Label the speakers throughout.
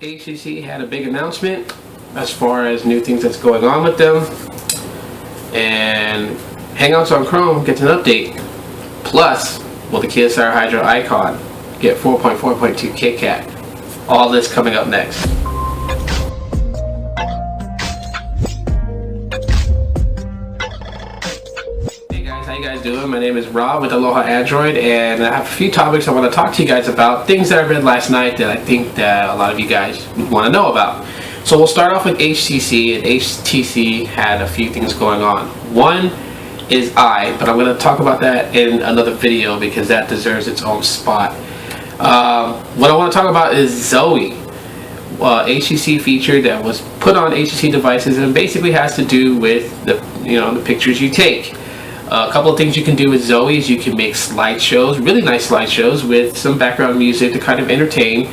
Speaker 1: HTC had a big announcement as far as new things that's going on with them, and Hangouts on Chrome gets an update. Plus, will the Kyocera Hyro icon get 4.4.2 Kitkat? All this coming up next. How you guys doing? My name is Rob with Aloha Android, and I have a few topics I want to talk to you guys about, things that I read last night that I think that a lot of you guys would want to know about. So we'll start off with HTC, and HTC had a few things going on. One is but I'm going to talk about that in another video because that deserves its own spot. What I want to talk about is Zoe, HTC feature that was put on HTC devices, and basically has to do with the pictures you take. A couple of things you can do with Zoe is you can make slideshows, really nice slideshows with some background music to kind of entertain,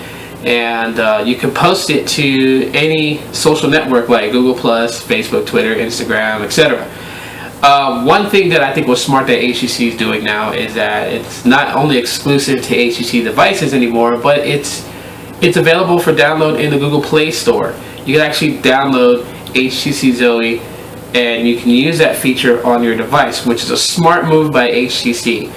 Speaker 1: and you can post it to any social network like Google+, Facebook, Twitter, Instagram, etc. One thing that I think was smart that HTC is doing now is that it's not only exclusive to HTC devices anymore, but it's available for download in the Google Play Store. You can actually download HTC Zoe and you can use that feature on your device, which is a smart move by HTC.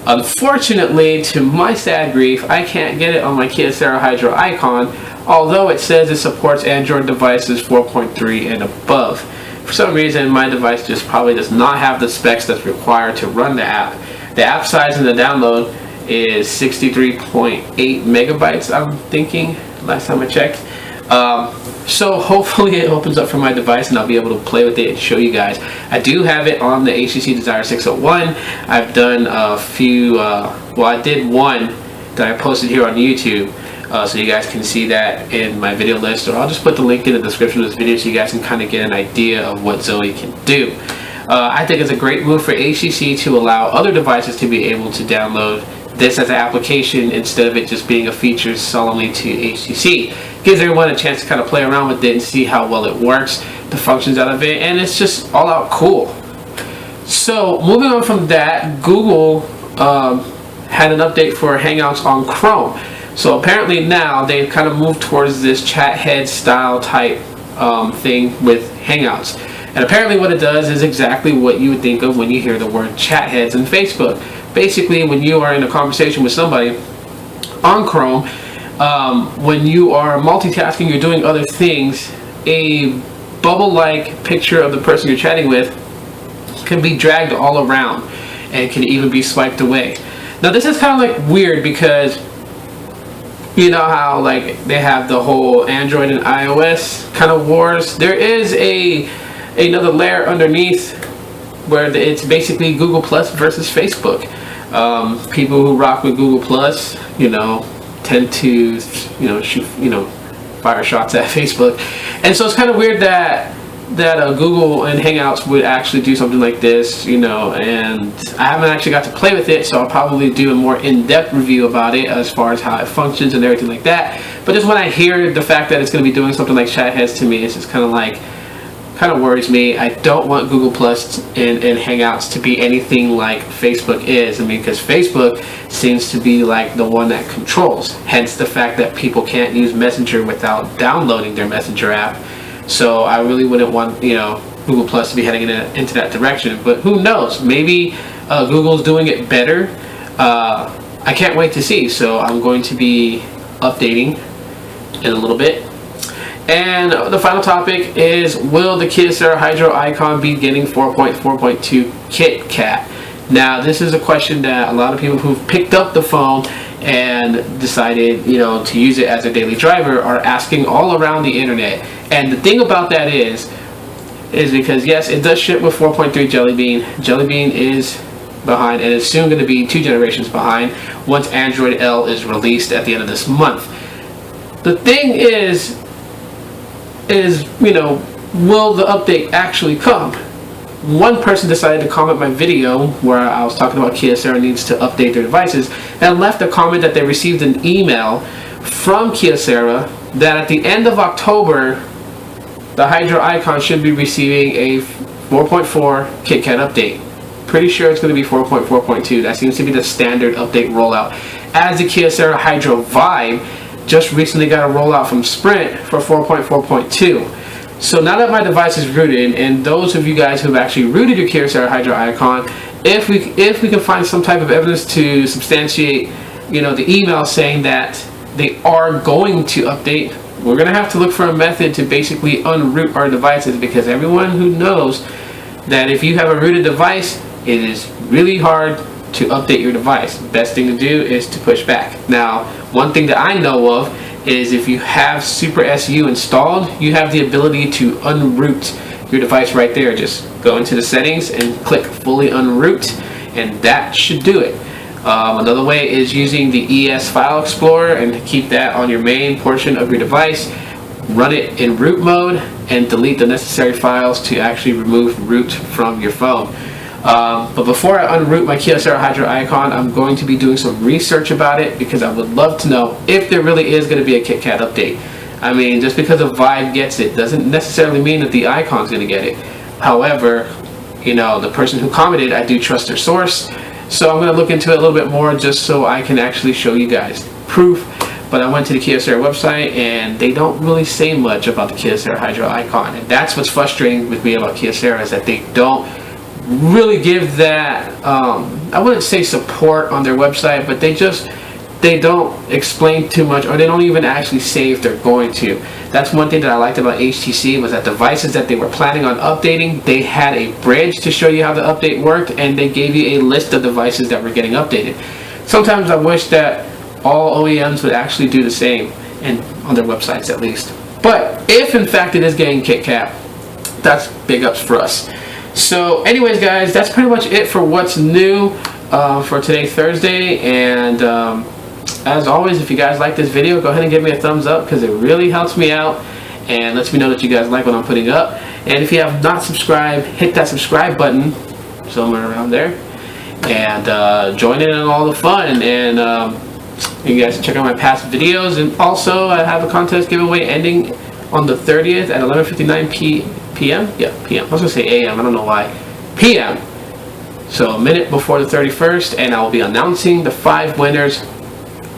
Speaker 1: Unfortunately, to my sad grief, I can't get it on my Kyocera Hyro icon, although it says it supports Android devices 4.3 and above. For some reason, my device just probably does not have the specs that's required to run the app. The app size in the download is 63.8 megabytes, I'm thinking, last time I checked. So hopefully it opens up for my device and I'll be able to play with it and show you guys. I do have it on the HTC Desire 601. I've done a few, I did one that I posted here on YouTube, so you guys can see that in my video list, or I'll just put the link in the description of this video so you guys can kind of get an idea of what Zoe can do. I think it's a great move for HTC to allow other devices to be able to download this as an application instead of it just being a feature solely to HTC. Gives everyone a chance to kind of play around with it and see how well it works, the functions out of it, and it's just all out cool. So moving on from that, Google had an update for Hangouts on Chrome. So apparently now they've kind of moved towards this chat head style type thing with Hangouts. And apparently what it does is exactly what you would think of when you hear the word chat heads in Facebook. Basically, when you are in a conversation with somebody on Chrome, when you are multitasking, you're doing other things, a bubble-like picture of the person you're chatting with can be dragged all around and can even be swiped away. Now this is kind of like weird because you know how like they have the whole Android and iOS kind of wars. There is another layer underneath where it's basically Google Plus versus Facebook. People who rock with Google Plus, tend to, shoot, fire shots at Facebook, and so it's kind of weird that Google and Hangouts would actually do something like this, and I haven't actually got to play with it, so I'll probably do a more in-depth review about it as far as how it functions and everything like that. But just when I hear the fact that it's going to be doing something like chat heads, to me, it's just kind of worries me. I don't want Google Plus and Hangouts to be anything like Facebook is. Because Facebook seems to be like the one that controls. Hence the fact that people can't use Messenger without downloading their Messenger app. So I really wouldn't want Google Plus to be heading into that direction. But who knows? Maybe Google's doing it better. I can't wait to see. So I'm going to be updating in a little bit. And the final topic is, will the Kyocera Hyro icon be getting 4.4.2 Kitkat? Now, this is a question that a lot of people who've picked up the phone and decided, to use it as a daily driver are asking all around the internet. And the thing about that is because, yes, it does ship with 4.3 Jelly Bean. Jelly Bean is behind, and it's soon going to be 2 generations behind once Android L is released at the end of this month. The thing is, will the update actually come? One person decided to comment my video where I was talking about Kyocera needs to update their devices, and left a comment that they received an email from Kyocera that at the end of October the Hyro icon should be receiving a 4.4 Kitkat update. Pretty sure it's going to be 4.4.2. That seems to be the standard update rollout. As the Kyocera Hyro Vibe just recently got a rollout from Sprint for 4.4.2. So now that my device is rooted, and those of you guys who have actually rooted your Kyocera Hyro icon, if we can find some type of evidence to substantiate, the email saying that they are going to update, we're going to have to look for a method to basically unroot our devices, because everyone who knows that if you have a rooted device, it is really hard to update your device. The best thing to do is to push back. Now, one thing that I know of is if you have Super SU installed, you have the ability to unroot your device right there. Just go into the settings and click fully unroot, and that should do it. Another way is using the ES File Explorer and keep that on your main portion of your device. Run it in root mode and delete the necessary files to actually remove root from your phone. But before I unroot my Kyocera Hyro icon, I'm going to be doing some research about it, because I would love to know if there really is going to be a Kitkat update. I mean, just because a Vive gets it doesn't necessarily mean that the icon's going to get it. However, the person who commented, I do trust their source, so I'm going to look into it a little bit more just so I can actually show you guys proof. But I went to the Kyocera website and they don't really say much about the Kyocera Hyro icon, and that's what's frustrating with me about Kyocera, is that they don't really give that I wouldn't say support on their website, but they don't explain too much, or they don't even actually say if they're going to. That's one thing that I liked about HTC, was that devices that they were planning on updating, they had a bridge to show you how the update worked, and they gave you a list of devices that were getting updated. Sometimes I wish that all OEMs would actually do the same, and on their websites at least. But if in fact it is getting Kitkat, that's big ups for us. So anyways guys, that's pretty much it for what's new for today, Thursday. And as always, if you guys like this video, go ahead and give me a thumbs up, because it really helps me out and lets me know that you guys like what I'm putting up. And if you have not subscribed, hit that subscribe button somewhere around there, and join in on all the fun. And you guys can check out my past videos, and also I have a contest giveaway ending on the 30th at 11:59 p.m. Yeah, p.m. I was gonna say a.m. I don't know why. p.m. So a minute before the 31st, and I will be announcing the 5 winners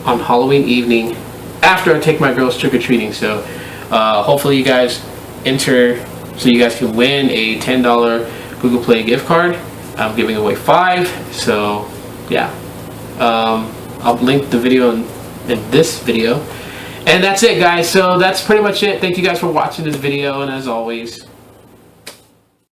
Speaker 1: on Halloween evening after I take my girls trick-or-treating. So hopefully you guys enter so you guys can win a $10 Google Play gift card. I'm giving away 5. So yeah, I'll link the video in this video. And that's it guys, so that's pretty much it. Thank you guys for watching this video, and as always,